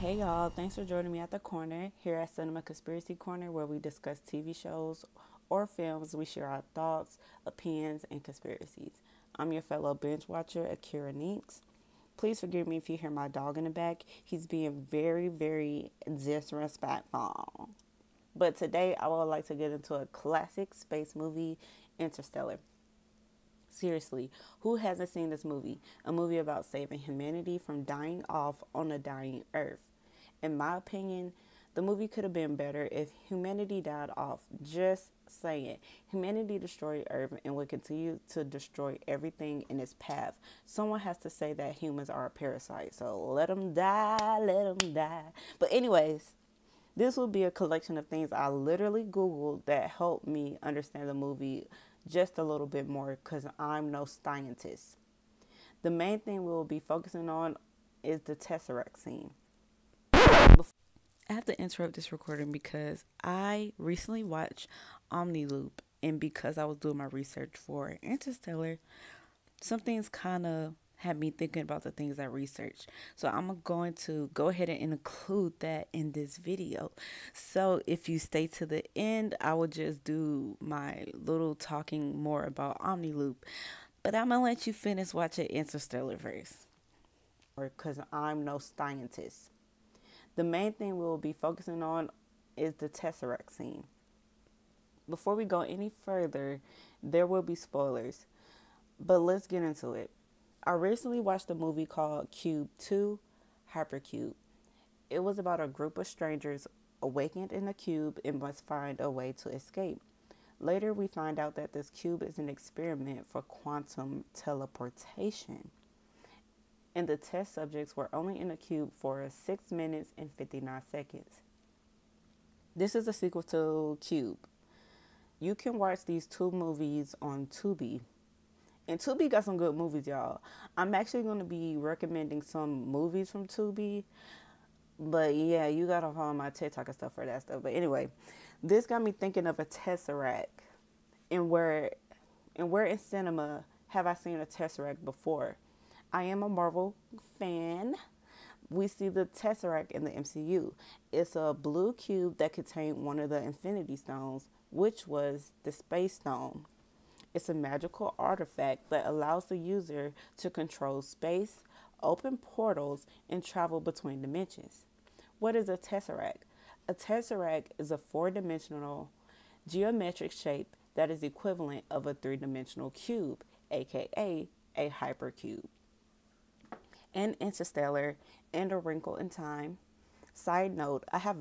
Hey y'all, thanks for joining me at the corner here at Cinema Conspiracy Corner, where we discuss TV shows or films. We share our thoughts, opinions, and conspiracies. I'm your fellow binge watcher, Akira Neeks. Please forgive me if you hear my dog in the back. He's being very, very disrespectful. But today I would like to get into a classic space movie, Interstellar. Seriously, who hasn't seen this movie? A movie about saving humanity from dying off on a dying Earth. In my opinion, the movie could have been better if humanity died off. Just saying. Humanity destroyed Earth and will continue to destroy everything in its path. Someone has to say that humans are a parasite. So let them die, let them die. But anyways, this will be a collection of things I literally Googled that helped me understand the movie just a little bit more because I'm no scientist. The main thing we will be focusing on is the Tesseract scene. I have to interrupt this recording because I recently watched Omniloop, and because I was doing my research for Interstellar, some things kind of had me thinking about the things I researched. So I'm going to go ahead and include that in this video. So if you stay to the end, I will just do my little talking more about Omniloop. But I'm going to let you finish watching Interstellar first, because I'm no scientist. The main thing we will be focusing on is the Tesseract scene. Before we go any further, there will be spoilers, but let's get into it. I recently watched a movie called Cube 2, Hypercube. It was about a group of strangers awakened in a cube and must find a way to escape. Later, we find out that this cube is an experiment for quantum teleportation, and the test subjects were only in the cube for 6 minutes and 59 seconds. This is a sequel to Cube. You can watch these two movies on Tubi. And Tubi got some good movies, y'all. I'm actually going to be recommending some movies from Tubi. But yeah, you got to follow my TikTok and stuff for that stuff. But anyway, this got me thinking of a Tesseract. And where in cinema have I seen a Tesseract before? I am a Marvel fan. We see the Tesseract in the MCU. It's a blue cube that contained one of the Infinity Stones, which was the Space Stone. It's a magical artifact that allows the user to control space, open portals, and travel between dimensions. What is a Tesseract? A Tesseract is a four-dimensional geometric shape that is equivalent of a three-dimensional cube, aka a hypercube. In Interstellar and A Wrinkle in Time. Side note, I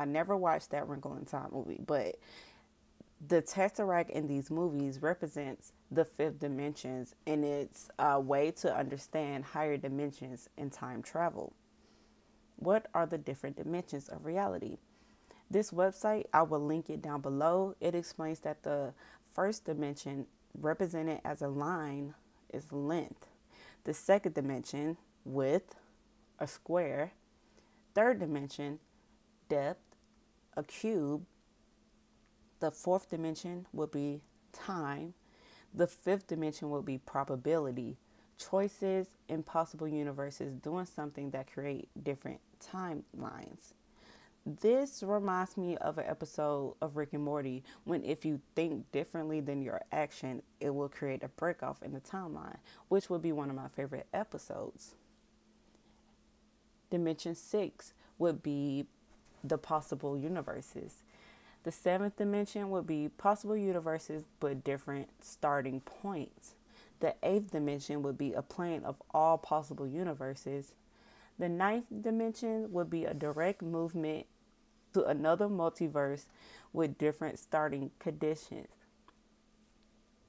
never watched that Wrinkle in Time movie, but the Tesseract in these movies represents the fifth dimensions, and it's a way to understand higher dimensions in time travel. What are the different dimensions of reality? This website, I will link it down below. It explains that the first dimension, represented as a line, is length. The second dimension, width, a square. Third dimension, depth, a cube. The fourth dimension will be time. The fifth dimension will be probability, choices, and possible universes doing something that create different timelines. This reminds me of an episode of Rick and Morty when if you think differently than your action, it will create a break off in the timeline, which would be one of my favorite episodes. Dimension 6 would be the possible universes. The seventh dimension would be possible universes but different starting points. The eighth dimension would be a plane of all possible universes. The ninth dimension would be a direct movement to another multiverse with different starting conditions.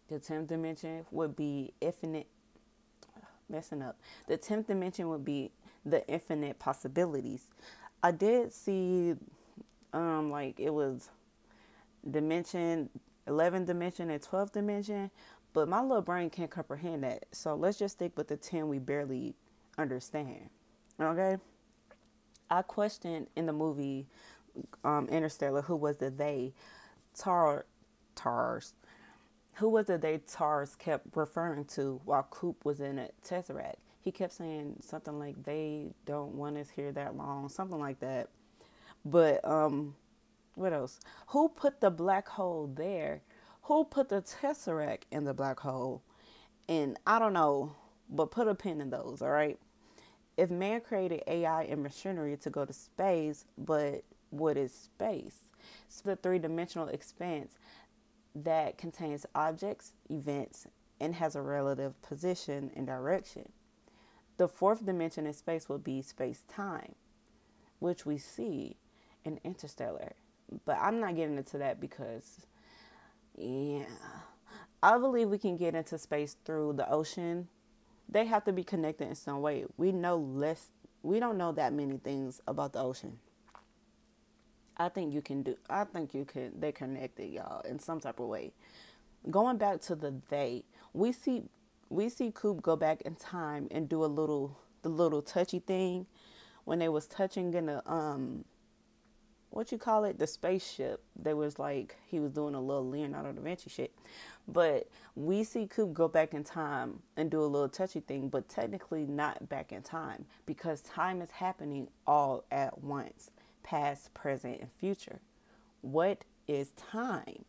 The 10th dimension would be The 10th dimension would be the infinite possibilities. I did see it was dimension 11th dimension and 12th dimension, but my little brain can't comprehend that. So let's just stick with the 10 we barely understand. Okay? I questioned in the movie Interstellar who was the they Tars. Who was the they Tars kept referring to while Coop was in a Tesseract? He kept saying something like they don't want us here that long, something like that. But what else? Who put the black hole there? Who put the tesseract in the black hole? And I don't know, but put a pin in those, all right? If man created AI and machinery to go to space, but what is space? It's the three-dimensional expanse that contains objects, events, and has a relative position and direction. The fourth dimension in space will be space-time, which we see in Interstellar. But I'm not getting into that because, yeah, I believe we can get into space through the ocean. They have to be connected in some way. We know less. We don't know that many things about the ocean. I think you can do. I think you can. They're connected, y'all, in some type of way. Going back to the they, we see Coop go back in time and do the little touchy thing when they was touching in the what you call it, the spaceship. They was like he was doing a little Leonardo da Vinci shit. But we see Coop go back in time and do a little touchy thing, but technically not back in time because time is happening all at once, past, present, and future. What is time?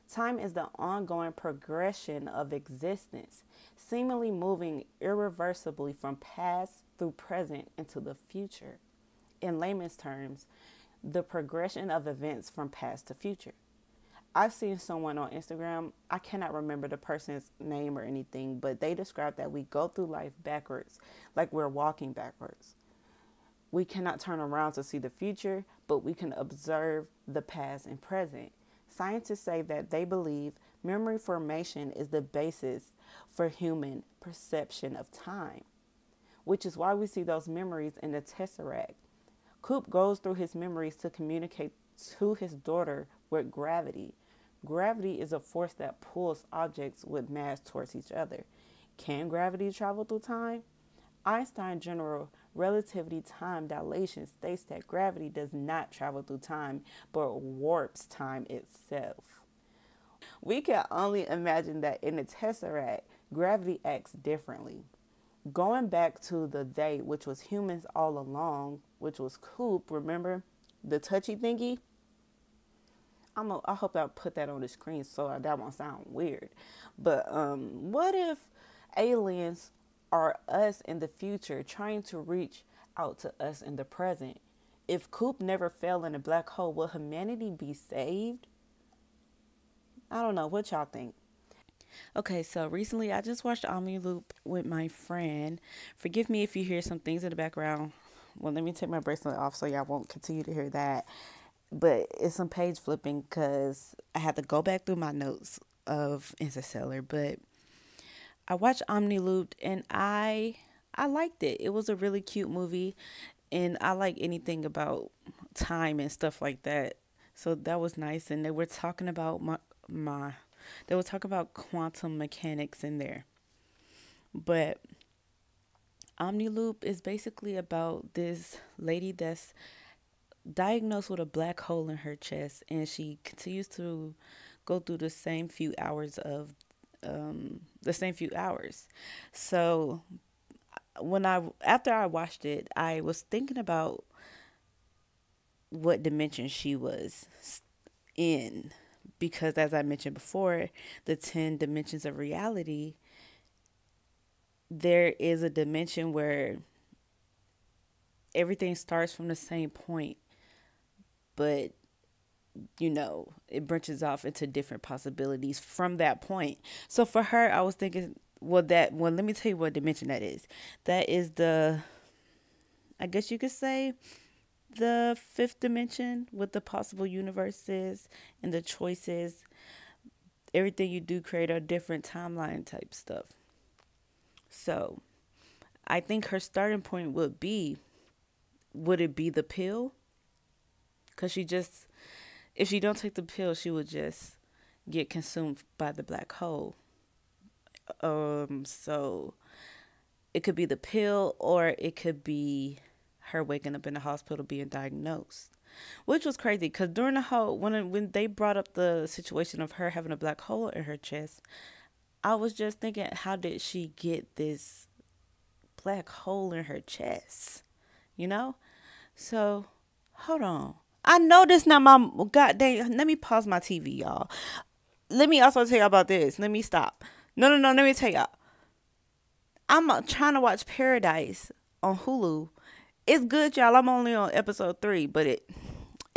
Time is the ongoing progression of existence, seemingly moving irreversibly from past through present into the future. In layman's terms, the progression of events from past to future. I've seen someone on Instagram, I cannot remember the person's name or anything, but they described that we go through life backwards, like we're walking backwards. We cannot turn around to see the future, but we can observe the past and present. Scientists say that they believe memory formation is the basis for human perception of time, which is why we see those memories in the tesseract. Coop goes through his memories to communicate to his daughter with gravity. Gravity is a force that pulls objects with mass towards each other. Can gravity travel through time? Einstein's general relativity time dilation states that gravity does not travel through time, but warps time itself. We can only imagine that in the tesseract, gravity acts differently. Going back to the they, which was humans all along, which was Coop, remember the touchy thingy? I hope I put that on the screen so that won't sound weird. But what if aliens are us in the future trying to reach out to us in the present? If Coop never fell in a black hole, will humanity be saved? I don't know. What y'all think? Okay, so recently I just watched Omni Loop with my friend. Forgive me if you hear some things in the background. Well, let me take my bracelet off so y'all won't continue to hear that. But it's some page flipping because I had to go back through my notes of Interstellar. But I watched Omni Loop and I liked it. It was a really cute movie, and I like anything about time and stuff like that. So that was nice. And they were talking about they were talking about quantum mechanics in there. But Omniloop is basically about this lady that's diagnosed with a black hole in her chest, and she continues to go through the same few hours. So after I watched it, I was thinking about what dimension she was in, because as I mentioned before, the 10 dimensions of reality, there is a dimension where everything starts from the same point, but it branches off into different possibilities from that point. So for her, I was thinking, let me tell you what dimension that is. That is I guess you could say, the fifth dimension with the possible universes and the choices. Everything you do create a different timeline type stuff. So I think her starting point would it be the pill? Because if she don't take the pill, she would just get consumed by the black hole. So it could be the pill, or it could be her waking up in the hospital being diagnosed, which was crazy. Because during the whole, when they brought up the situation of her having a black hole in her chest, I was just thinking, how did she get this black hole in her chest, you know? So, hold on. I know this not my goddamn. Let me pause my TV, y'all. Let me also tell y'all about this. Let me stop. No, no, no. Let me tell y'all. I'm trying to watch Paradise on Hulu. It's good, y'all. I'm only on episode 3, but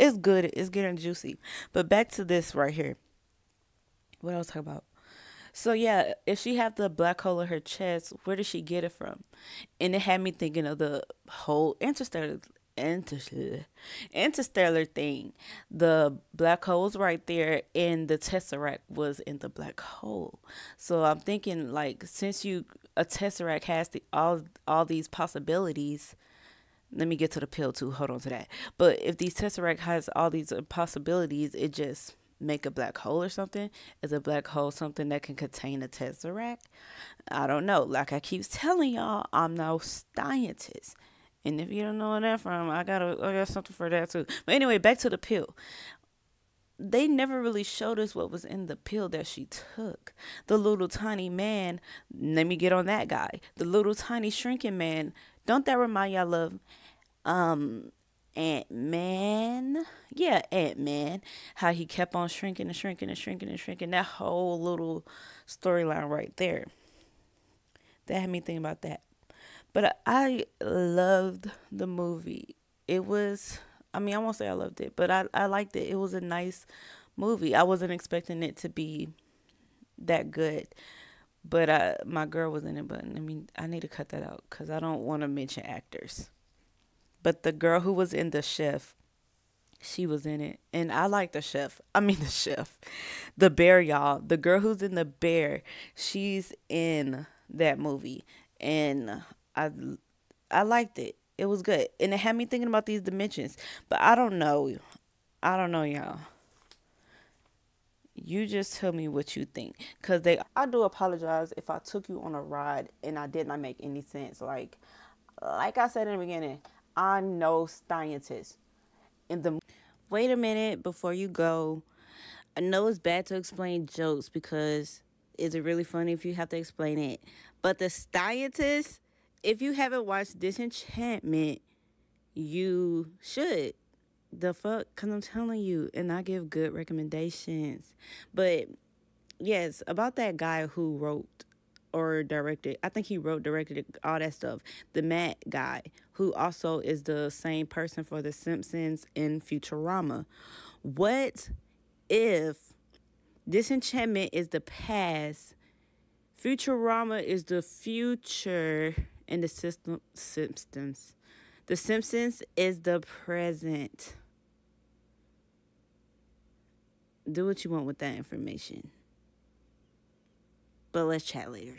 it's good. It's getting juicy. But back to this right here. What I was talking about. So yeah, if she have the black hole in her chest, where did she get it from? And it had me thinking of the whole interstellar thing. The black hole's right there, and the tesseract was in the black hole. So I'm thinking, like, since a tesseract has all these possibilities. Let me get to the pill too. Hold on to that. But if these tesseract has all these possibilities, it just make a black hole or something. Is a black hole something that can contain a tesseract? I don't know. Like I keep telling y'all, I'm no scientist. And if you don't know where that from, I got something for that too. But anyway, back to the pill. They never really showed us what was in the pill that she took. The little tiny man, let me get on that guy. The little tiny shrinking man, don't that remind y'all of Ant-Man? Yeah, Ant-Man. How he kept on shrinking and shrinking and shrinking and shrinking. That whole little storyline right there. That had me thinking about that. But I loved the movie. It was, I mean, I won't say I loved it, but I liked it. It was a nice movie. I wasn't expecting it to be that good. But my girl was in it. But I mean, I need to cut that out because I don't want to mention actors. But the girl who was in The Chef, she was in it. And I like The Chef. I mean, The Chef. The Bear, y'all. The girl who's in The Bear, she's in that movie. And I liked it. It was good. And it had me thinking about these dimensions. But I don't know. I don't know, y'all. You just tell me what you think. Because I do apologize if I took you on a ride and I did not make any sense. Like I said in the beginning, I'm no scientist. Wait a minute before you go. I know it's bad to explain jokes because is it really funny if you have to explain it? But the scientist, if you haven't watched Disenchantment, you should. The fuck? Because I'm telling you, and I give good recommendations. But yes, about that guy who wrote or directed, I think he wrote, directed, all that stuff. The Matt guy, who also is the same person for The Simpsons and Futurama. What if Disenchantment is the past, Futurama is the future, and The Simpsons is the present? Do what you want with that information. But let's chat later.